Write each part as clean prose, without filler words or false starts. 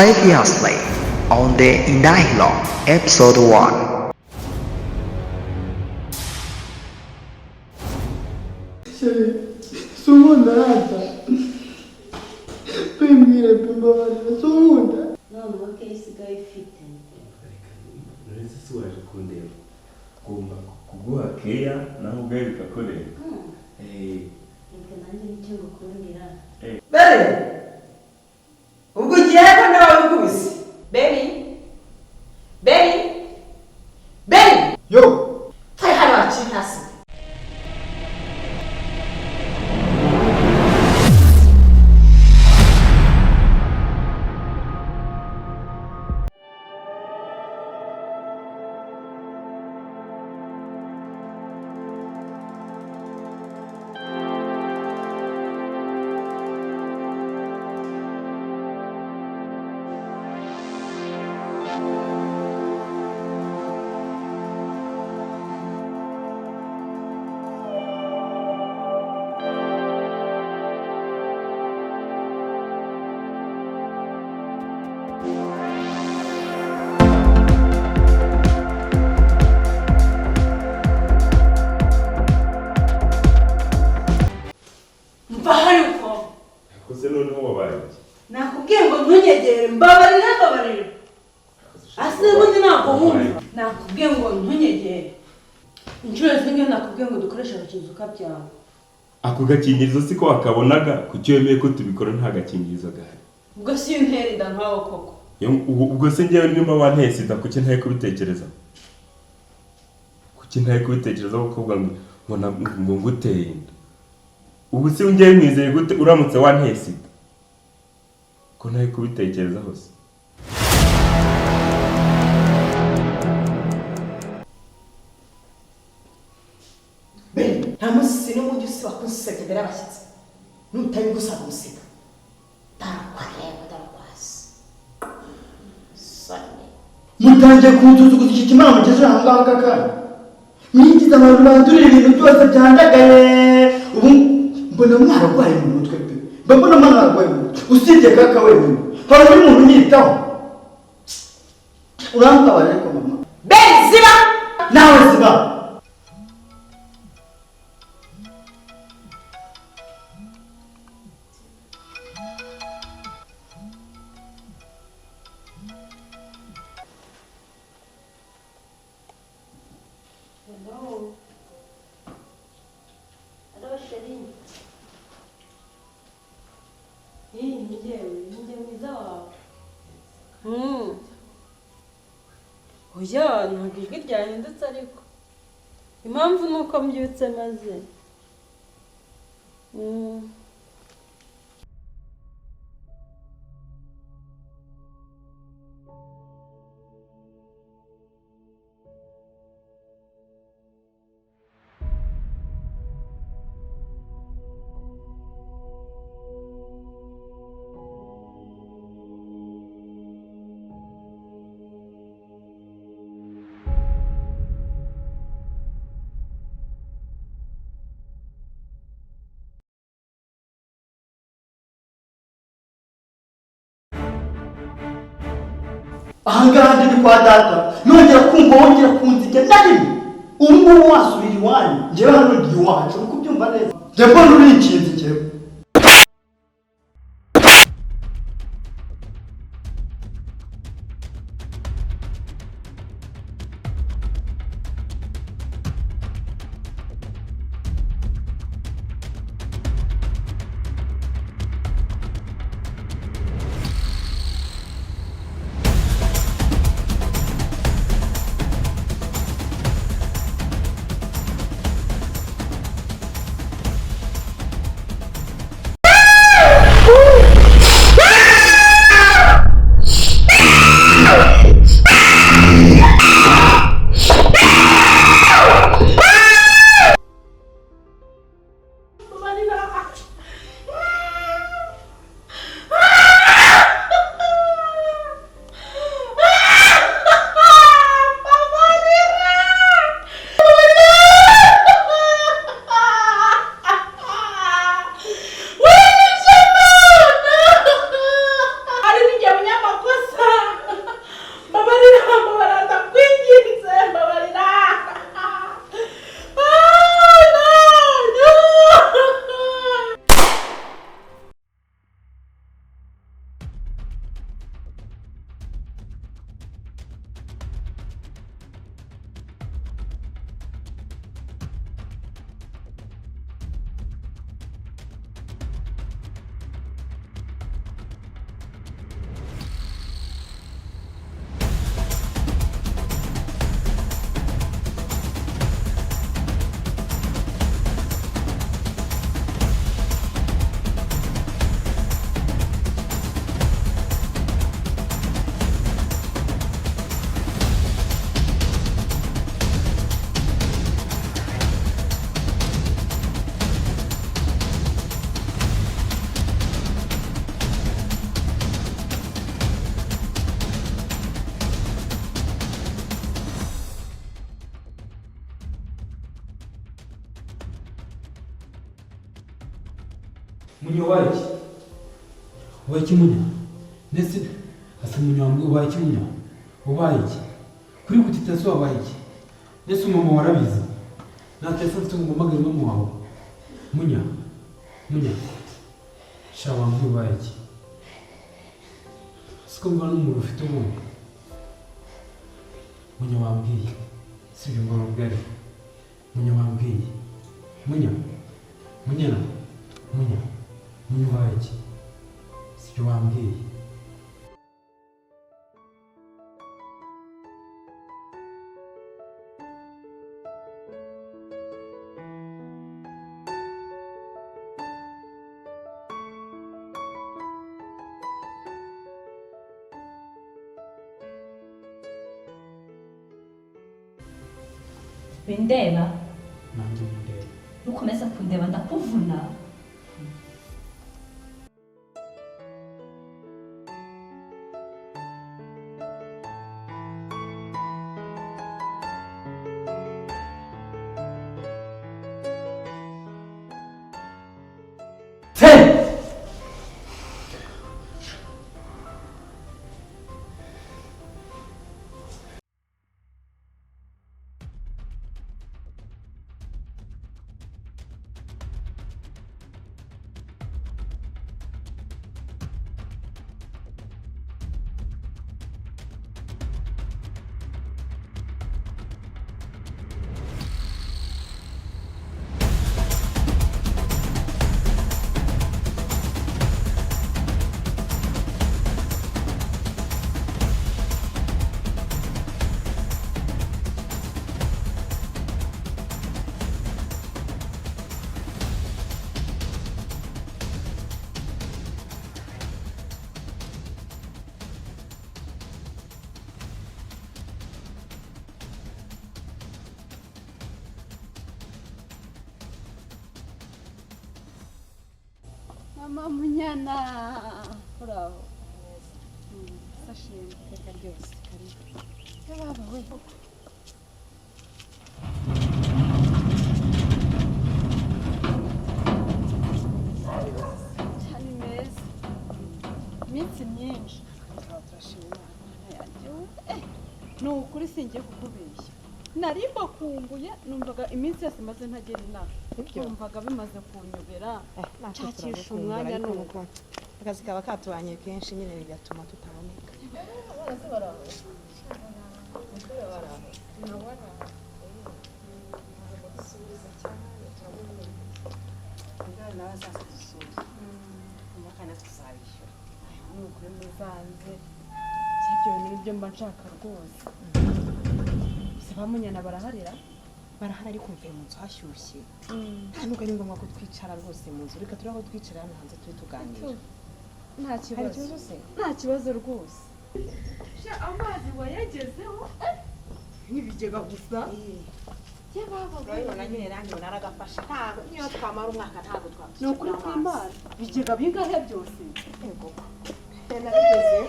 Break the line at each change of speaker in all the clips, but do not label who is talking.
Previously on the INDAHIRO episode 1.
Segunda ata. Primera primavera, segunda.
Não, não é que esse gai ufite.
Neza si waje kundeba ugomba kuguha keya naho ubwawe bikakorera
Reka nanjye nicyo ngukundira.
Bere. Ubwo ugiye ko nawe ukubise.
Beri? Beri? Beri?
Yo.
Fai hano waciye hasi.
Kose noneho wabaye
Nakubwiye ngo ntunyegere, mbabarira. Asile mundi ntabwo wumva. Nakubwiye ngo ntunyegere. Inshuro zimwe nakubwiye ngo dukoreshe agakingirizo kabyawe.
ako gakingirizo siko wakabonaga kuki wemeye ko tubikora nta gakingirizo gahari
Ubwo si untera inda nkawe koko.
ubwo se njyewe nimba wanteye sida kuki ntaye kubitekereza kuko ngo nguteye inda ubu si njyewe mwizeye gute uramutse wanteye sida ko ntaye kubitekereza hose
Bere, nta munsi n'umujyi usiba kunsebya imbere y'abashyitsi. Nutari gusaba umusika.
Darakwasi. Sane.
Mutangiye kunsuzuguza iki kimara mugejeje aho ngaho kakanya. Mwigize abantu bandurira ibintu byose byandagaye. Ubu mbona mwararwaye mu mutwe pe. Mbona mwararwaye mu mutwe. Usibye kaka wenyine. Hari undi muntu unyitaho. Urambabarira ariko mama.
Beri ziba!
Nawe ziba.
Hello. Hello, Sherry. Njye mwiza wawe. Oya, ntabwo ijwi ryahindutse ariko. Impamvu ni uko mbyutse maze.
Ahangaha ndi kwa data nongera kumva wongera kunzijya na rimwe ubu ngubu wasubira iwanyu njyewe hano ndi iwacu uri kubyumva neza njye mbona uri ikintu njyewe
Munya wabaye iki? Wabaye iki munya? Ndetse asa munya wambwe wabaye iki munya? Wabaye iki? Kuri gutita so wabaye iki? Ndetse umama warabizi. Na telefone mfite ngumagara mama wawe. Munya. Sha wambwe wabaye iki? Siko mbona n'umuntu ufite ubundi. Munya wambwiye. Sibyo ngo rubwere. Munya wambwiye. Munya wabaye iki? Sibyo wambwiye.
Windeba?
Nanjye ndeba.
Nukomeza kundeba ndakuvuna.
Mama munyana uraho sashimwe iteka ryose karibu yababa we cyane meza iminsi myinshi turashima Imana yanjye ni ukuri singiye kukubeshya nari mbakumbuye numvaga iminsi yose maze ntagera inama numvaga bimaze kunyobera nshakisha umwanya nuko
akazi kaba katubanye kenshi nyine bigatuma tutaboneka
ibyo nibyo mba nshaka rwose bamunyana baraharira
barahari ariko mvuye mu nzu hashyushye nta nubwo ari ngombwa ko twicara rwose mu nzu reka turi aho twicara hano hanze turi tuganira
nta kibazo rwose amazi wayagezeho nk'ibigega gusa
urabibona nyine nanjye naragafashe ntabwo niyo twamara umwaka ntabwo twabishyura
ni ukuri kw'Imana bigega bingahe byose
yego nabigeze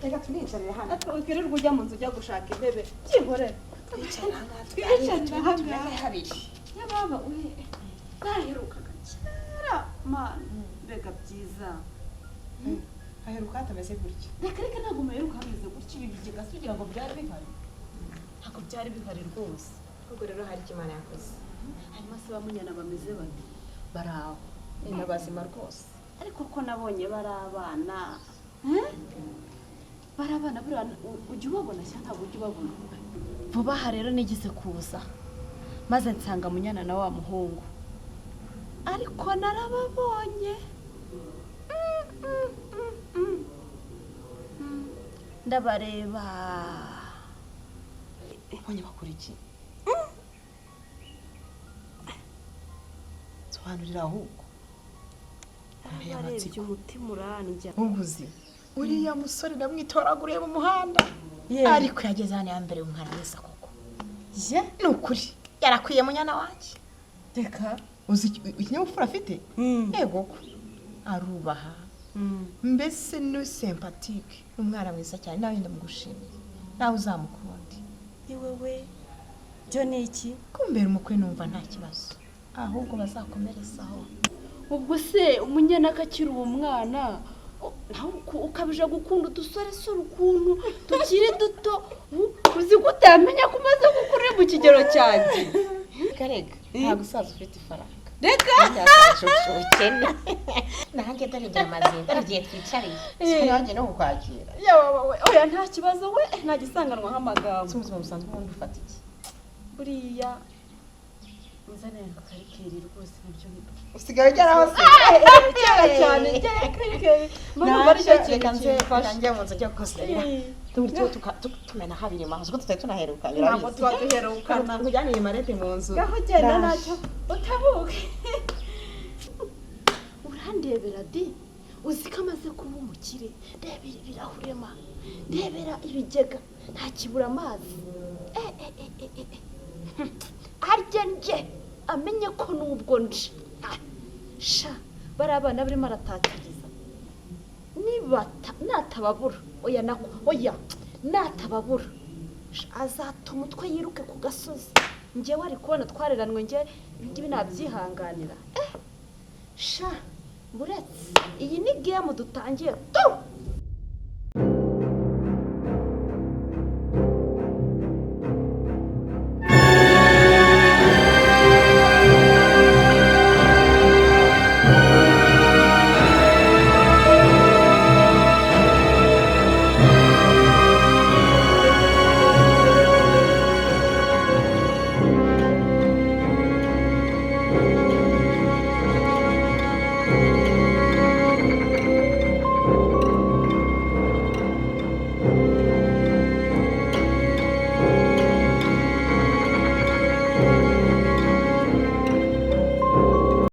reka tunicarire hano
twirirwa ujya mu nzu ujya gushaka intebe byihorere twicarire ahangaha
habiri
yababa we baherukaga kera mana mbega byiza
haheruka hatameze gutya
reka ntabwo muheruka hameze gutya ibi bigega se ugira ngo byari bihari ntabwo byari bihari rwose
ubwo rero hari icyo Imana yakoze
hanyuma se bamunyana bameze bati bari aho
ni bazima rwose
ariko ko nabonye bari abana buriya ujya ubabona cyangwa ntabwo ujya ubabona vuba aha rero nigeze kuza maze nsanga munyana na wa muhungu ariko narababonye ndabareba
ubonye bakora iki sobanurira ahubwo
barebye umutima urandya
ubuzi uriya musore namwitoraguriye mu muhanda ariko yageze hano ya mbere umwana wese koko ni ukuri yarakwiye munyana wanjye
reka
uzi ikinyabupfura afite yego ko arubaha mbese ni sympathique umwana mwiza cyane nawe ndamugushimiye nawe uzamukunda
ni wewe byo ni iki
kumbera umukwe numva nta kibazo ahubwo bazakomerezaho
ubwo se umunyana akakiri uwo mwana nawe ukabije gukunda udusore se urukuntu tukiri duto uzi ko utamenya ko umaze gukura mu kigero cyanjye
karega nta gusaza ufite ifaranga
reka
ubukene nanjye dore igihe amazinda igihe twicariye sinanjye no kukwakira
yawe oya nta kibazo we nta gisanganwa nk'amagambo
si ubuzima busanzwe ubundi ufata iki
buriya uzanira akarikeri rwose nabyo
usigaye ugera hose
cyane cyane karikeri mbona bari cyo kintu kimfasha
njye mu nzu njya kosera tumena habiri maso ko tutari tunaherukana
ntabwo tuba duherukana
nkujyanire marete mu nzu
ngaho genda nacyo utabuke urandebera di uzi ko amaze kuba umukire ndebera ibirahure ma ndebera ibigega nta kibura amazi arya nje amenye ko nubwo nje sha bari abana barimo aratatiriza niba natababura oya nako oya natababura azatuma umutwe yiruke ku gasozi njyewe ari kubona twareranwe njye ibingibi nabyihanganira sha buretse iyi ni game dutangiye